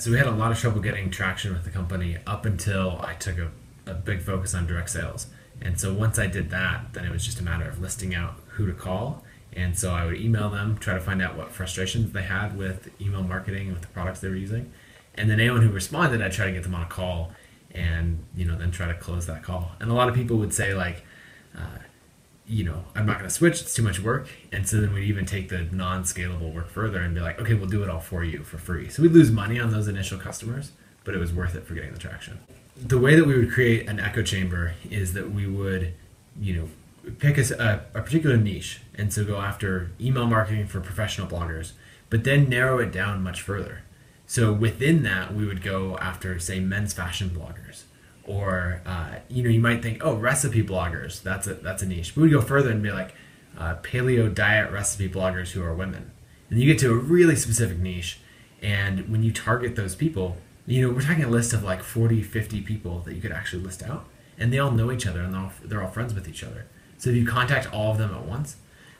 So we had a lot of trouble getting traction with the company up until I took a big focus on direct sales. And so once I did that, then it was just a matter of listing out who to call. And so I would email them, try to find out what frustrations they had with email marketing and with the products they were using. And then anyone who responded, I'd try to get them on a call and, then try to close that call. And a lot of people would say like, I'm not going to switch, it's too much work. And so then we'd even take the non-scalable work further and be like, okay, we'll do it all for you for free. So we'd lose money on those initial customers, but it was worth it for getting the traction. The way that we would create an echo chamber is that we would, pick a particular niche, and so go after email marketing for professional bloggers, but then narrow it down much further. So within that, we would go after, say, men's fashion bloggers, or you might think, oh, recipe bloggers, that's a niche. But we'd go further and be like paleo diet recipe bloggers who are women, and you get to a really specific niche. And when you target those people, we're talking a list of like 40, 50 people that you could actually list out, and they all know each other and they're all friends with each other. So if you contact all of them at once,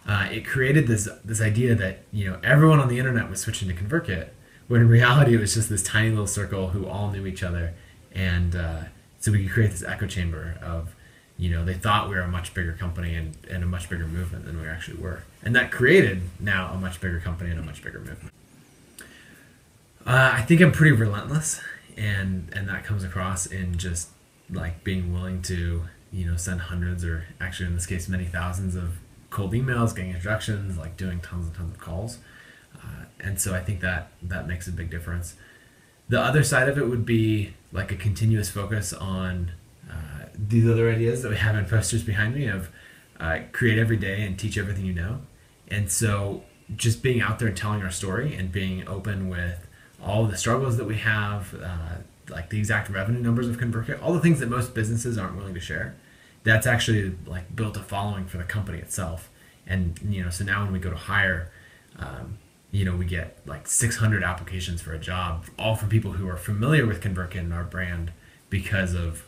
it created this idea that everyone on the internet was switching to ConvertKit, when in reality it was just this tiny little circle who all knew each other. And so we could create this echo chamber of, they thought we were a much bigger company and a much bigger movement than we actually were. And that created now a much bigger company and a much bigger movement. I think I'm pretty relentless, and that comes across in just like being willing to send hundreds, or actually in this case many thousands, of cold emails, getting introductions, like doing tons and tons of calls. And so I think that makes a big difference. The other side of it would be like a continuous focus on these other ideas that we have in posters behind me of create every day and teach everything you know. And so just being out there and telling our story and being open with all of the struggles that we have, like the exact revenue numbers of ConvertKit, all the things that most businesses aren't willing to share, that's actually like built a following for the company itself. And so now when we go to hire, we get like 600 applications for a job, all from people who are familiar with ConvertKit and our brand because of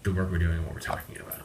the work we're doing and what we're talking about.